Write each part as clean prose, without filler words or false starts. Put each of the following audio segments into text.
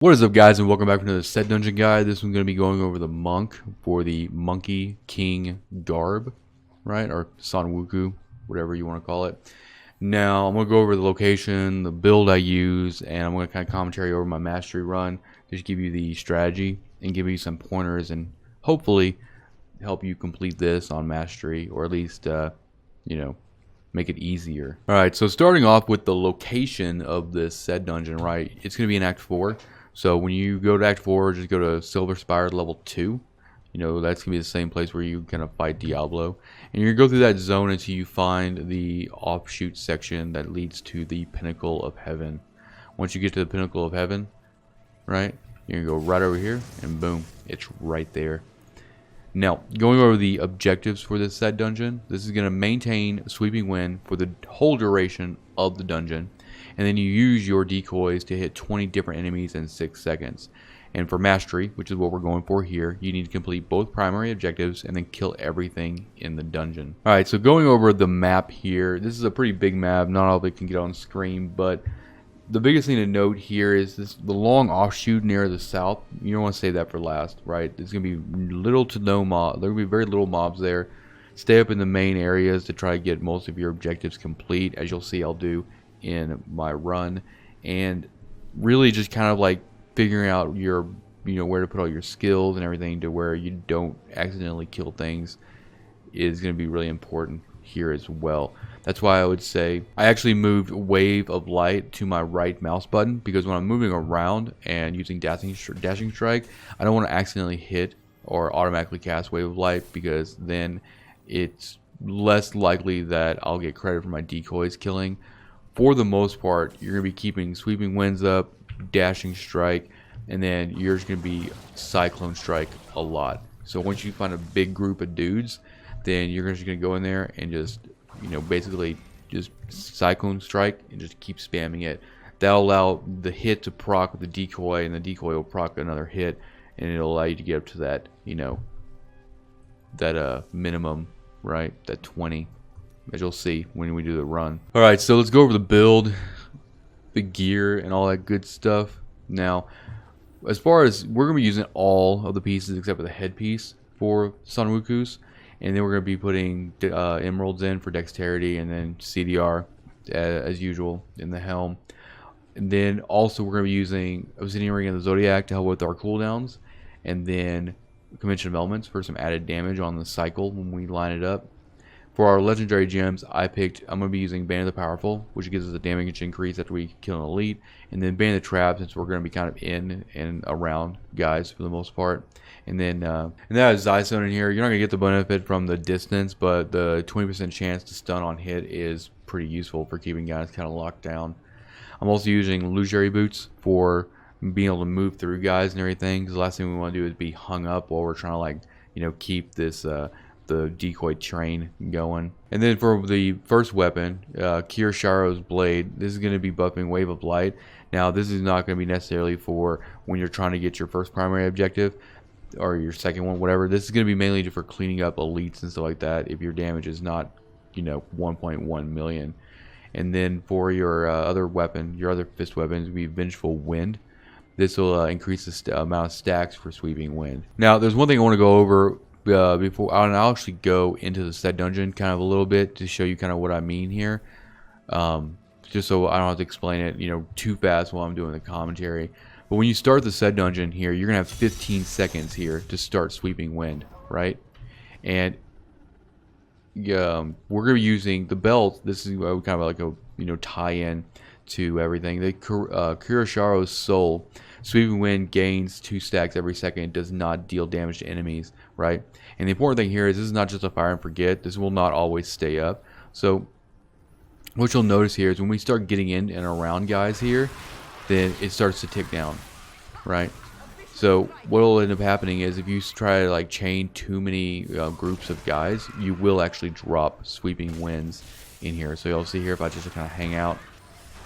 What is up, guys, and welcome back to another set dungeon guide. This one's going to be going over the monk for the Monkey King Garb, right? Or Sunwuko, whatever you want to call it. Now, I'm going to go over the location, the build I use, and I'm going to kind of commentary over my mastery run. Just give you the strategy and give you some pointers and hopefully help you complete this on mastery, or at least, make it easier. Alright, so starting off with the location of this set dungeon, right? It's going to be in Act 4. So when you go to Act 4, just go to Silver Spire level 2. You know, that's going to be the same place where you kind of fight Diablo. And you're going to go through that zone until you find the offshoot section that leads to the Pinnacle of Heaven. Once you get to the Pinnacle of Heaven, right, you're going to go right over here, and boom, it's right there. Now, going over the objectives for this set dungeon, this is going to maintain Sweeping Wind for the whole duration of the dungeon. And then you use your decoys to hit 20 different enemies in 6 seconds. And for mastery, which is what we're going for here, you need to complete both primary objectives and then kill everything in the dungeon. Alright, so going over the map here, this is a pretty big map. Not all of it can get on screen, but the biggest thing to note here is the long offshoot near the south. You don't want to save that for last, right? There's going to be little to no mob. There will be very little mobs there. Stay up in the main areas to try to get most of your objectives complete, as you'll see I'll do in my run. And really just kind of like figuring out your, where to put all your skills and everything to where you don't accidentally kill things is going to be really important here as well. That's why I would say I actually moved Wave of Light to my right mouse button, because when I'm moving around and using dashing strike, I don't want to accidentally hit or automatically cast Wave of Light, because then it's less likely that I'll get credit for my decoys killing. For the most part, you're going to be keeping Sweeping Winds up, Dashing Strike, and then you're just going to be Cyclone Strike a lot. So once you find a big group of dudes, then you're just going to go in there and just, basically just Cyclone Strike and just keep spamming it. That'll allow the hit to proc with the decoy, and the decoy will proc another hit, and it'll allow you to get up to that, that minimum, right? That 20, as you'll see when we do the run. Alright, so let's go over the build, the gear, and all that good stuff. Now, as far as, we're going to be using all of the pieces except for the headpiece for Sunwuko's. And then we're going to be putting emeralds in for dexterity, and then CDR as usual in the helm. And then also we're going to be using Obsidian Ring of the Zodiac to help with our cooldowns. And then Convention of Elements for some added damage on the cycle when we line it up. For our legendary gems, I'm going to be using Bane of the Powerful, which gives us a damage increase after we kill an elite. And then Bane of the Trap, since we're going to be kind of in and around guys for the most part. And then that has Zystone in here. You're not going to get the benefit from the distance, but the 20% chance to stun on hit is pretty useful for keeping guys kind of locked down. I'm also using illusory boots for being able to move through guys and everything, because the last thing we want to do is be hung up while we're trying to keep this the decoy train going. And then for the first weapon, Kirasharo's Blade, this is going to be buffing Wave of Light. Now this is not going to be necessarily for when you're trying to get your first primary objective or your second one, whatever. This is going to be mainly for cleaning up elites and stuff like that if your damage is not 1.1 million. And then for your other weapon, your other fist weapons will be Vengeful Wind. This will increase the amount of stacks for Sweeping Wind. Now there's one thing I want to go over before I'll actually go into the set dungeon kind of a little bit to show you kind of what I mean here, just so I don't have to explain it too fast while I'm doing the commentary. But when you start the set dungeon here, you're gonna have 15 seconds here to start Sweeping Wind, right? And we're gonna be using the belt. This is kind of like a tie-in to everything. The Kirasharo's Soul. Sweeping Wind gains 2 stacks every second. It does not deal damage to enemies, right? And the important thing here is this is not just a fire and forget. This will not always stay up. So what you'll notice here is when we start getting in and around guys here, then it starts to tick down, right? So what will end up happening is if you try to chain too many groups of guys, you will actually drop Sweeping Winds in here. So you'll see here, if I just kind of hang out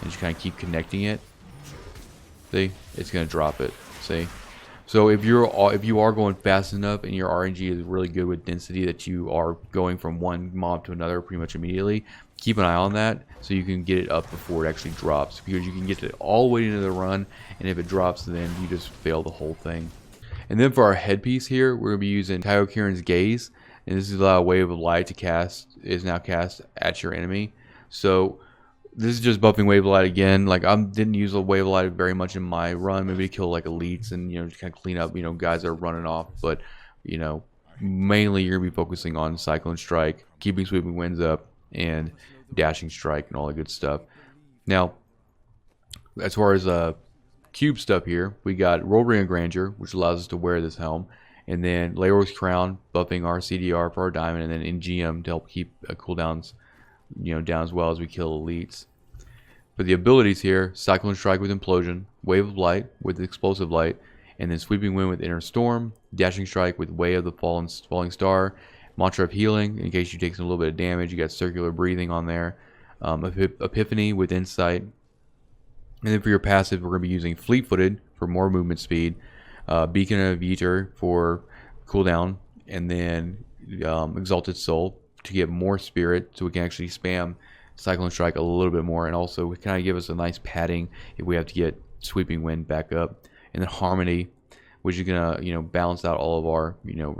and just kind of keep connecting it, see, it's going to drop it. See, so if you are going fast enough and your RNG is really good with density, that you are going from one mob to another pretty much immediately, keep an eye on that so you can get it up before it actually drops, because you can get it all the way into the run, and if it drops, then you just fail the whole thing. And then for our headpiece here, we're going to be using Taiyokirin's Gaze, and this is a wave of light to cast, is now cast at your enemy. So this is just buffing wave of light again. Like, I didn't use a wave of light very much in my run, maybe to kill like elites and, you know, just kind of clean up, you know, guys that are running off. But, you know, mainly you're going to be focusing on Cyclone Strike, keeping Sweeping Winds up, and Dashing Strike and all that good stuff. Now, as far as cube stuff here, we got Roll Ring of Grandeur, which allows us to wear this helm, and then Leor's Crown, buffing our CDR for our diamond, and then NGM to help keep cooldowns, you know, down as well as we kill elites. For the abilities here, Cyclone Strike with Implosion, Wave of Light with Explosive Light, and then Sweeping Wind with Inner Storm, Dashing Strike with Way of the Falling Star, Mantra of Healing in case you take a little bit of damage. You got Circular Breathing on there, Epiphany with Insight. And then for your passive, we're going to be using Fleet Footed for more movement speed, Beacon of Yeeter for cooldown, and then Exalted Soul to get more spirit so we can actually spam Cyclone Strike a little bit more, and also kind of give us a nice padding if we have to get Sweeping Wind back up. And then Harmony, which is going to, you know, balance out all of our, you know,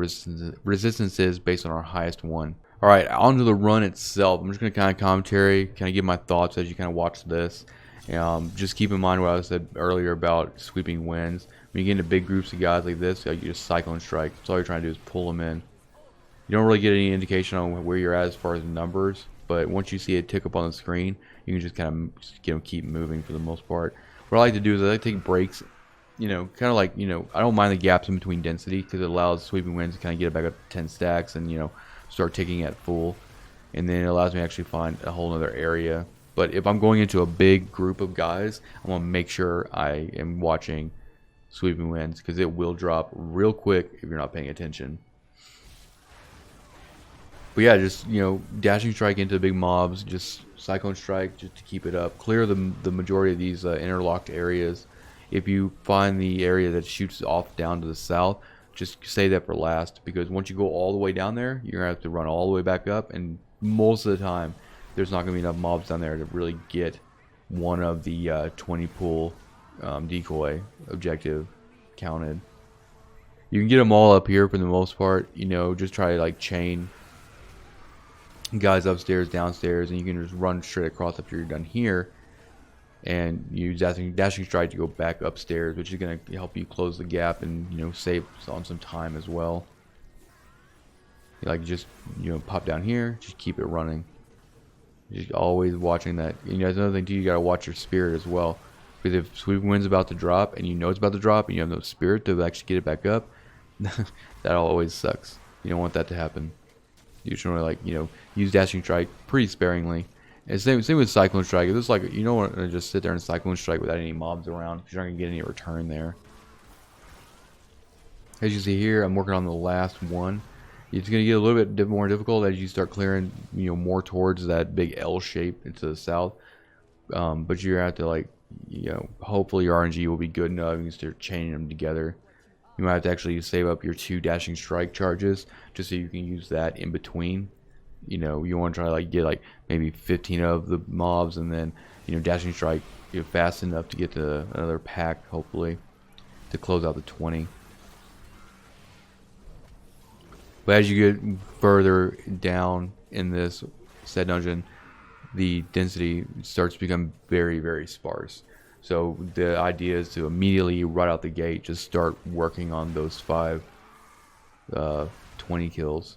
resistances based on our highest one. All right, on to the run itself. I'm just going to kind of commentary, kind of give my thoughts as you kind of watch this. Just keep in mind what I said earlier about Sweeping Winds. When you get into big groups of guys like this, you just Cyclone Strike. That's all you're trying to do is pull them in. You don't really get any indication on where you're at as far as numbers, but once you see it tick up on the screen, you can just kind of, you know, keep moving for the most part. What I like to do is I like to take breaks, you know, kind of like, you know, I don't mind the gaps in between density because it allows Sweeping Winds to kind of get it back up to 10 stacks and, you know, start ticking at full. And then it allows me to actually find a whole other area. But if I'm going into a big group of guys, I want to make sure I am watching Sweeping Winds because it will drop real quick if you're not paying attention. But yeah, just, you know, Dashing Strike into big mobs, just Cyclone Strike just to keep it up. Clear the majority of these interlocked areas. If you find the area that shoots off down to the south, just save that for last, because once you go all the way down there, you're going to have to run all the way back up, and most of the time there's not going to be enough mobs down there to really get one of the 20 pool decoy objective counted. You can get them all up here for the most part, you know, just try to like chain guys upstairs, downstairs, and you can just run straight across after you're done here and use Dashing Strike to go back upstairs, which is going to help you close the gap and, you know, save on some time as well. Like, just, you know, pop down here, just keep it running. Just always watching that. You know, that's another thing too, you got to watch your spirit as well, because if Sweeping Wind's about to drop and you know it's about to drop and you have no spirit to actually get it back up, that always sucks. You don't want that to happen. You should really, like, you know, use Dashing Strike pretty sparingly. And same with Cyclone Strike. It's like, you don't want to just sit there and Cyclone Strike without any mobs around, because you're not going to get any return there. As you see here, I'm working on the last one. It's going to get a little bit more difficult as you start clearing, you know, more towards that big L shape into the south. But you're going to have to, like, you know, hopefully your RNG will be good enough. You can start chaining them together. You might have to actually save up your 2 Dashing Strike charges just so you can use that in between. You know, you want to try to, like, get like maybe 15 of the mobs, and then, you know, Dashing Strike, you know, fast enough to get to another pack, hopefully, to close out the 20. But as you get further down in this said dungeon, the density starts to become very, very sparse. So the idea is to immediately, right out the gate, just start working on those 5 20 kills.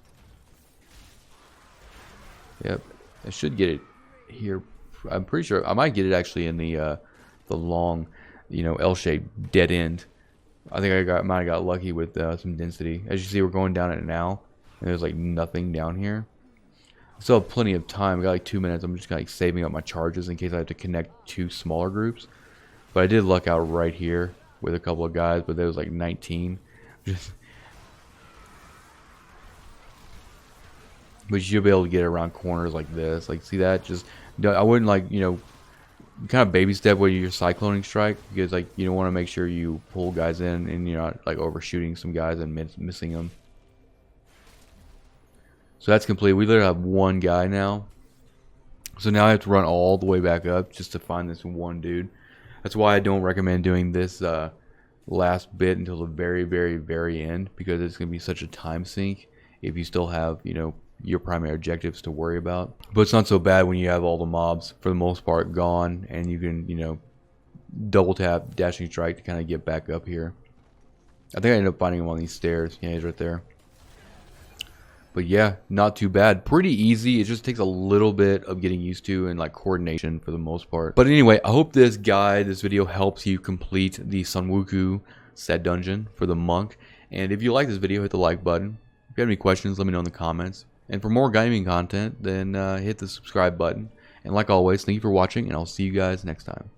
Yep, I should get it here. I'm pretty sure I might get it actually in the long, you know, L-shaped dead end. I think I might have got lucky with some density. As you see, we're going down it now, and there's like nothing down here. I still have plenty of time. I got like 2 minutes. I'm just like saving up my charges in case I have to connect 2 smaller groups. But I did luck out right here with a couple of guys, but there was like 19. But you'll be able to get around corners like this. Like, see that? Just, I wouldn't, like, you know, kind of baby step where you're Cycloning Strike, because, like, you don't want to make sure you pull guys in and you're not, like, overshooting some guys and missing them. So that's complete. We literally have 1 guy now. So now I have to run all the way back up just to find this one dude. That's why I don't recommend doing this last bit until the very, very, very end, because it's going to be such a time sink if you still have, you know, your primary objectives to worry about. But it's not so bad when you have all the mobs, for the most part, gone, and you can, you know, double tap dashing strike to kind of get back up here. I think I ended up finding him on these stairs. Yeah, he's right there. But yeah, not too bad. Pretty easy. It just takes a little bit of getting used to and like coordination for the most part. But anyway, I hope this guide, this video helps you complete the Sunwuko set dungeon for the monk. And if you like this video, hit the like button. If you have any questions, let me know in the comments. And for more gaming content, then hit the subscribe button. And like always, thank you for watching, and I'll see you guys next time.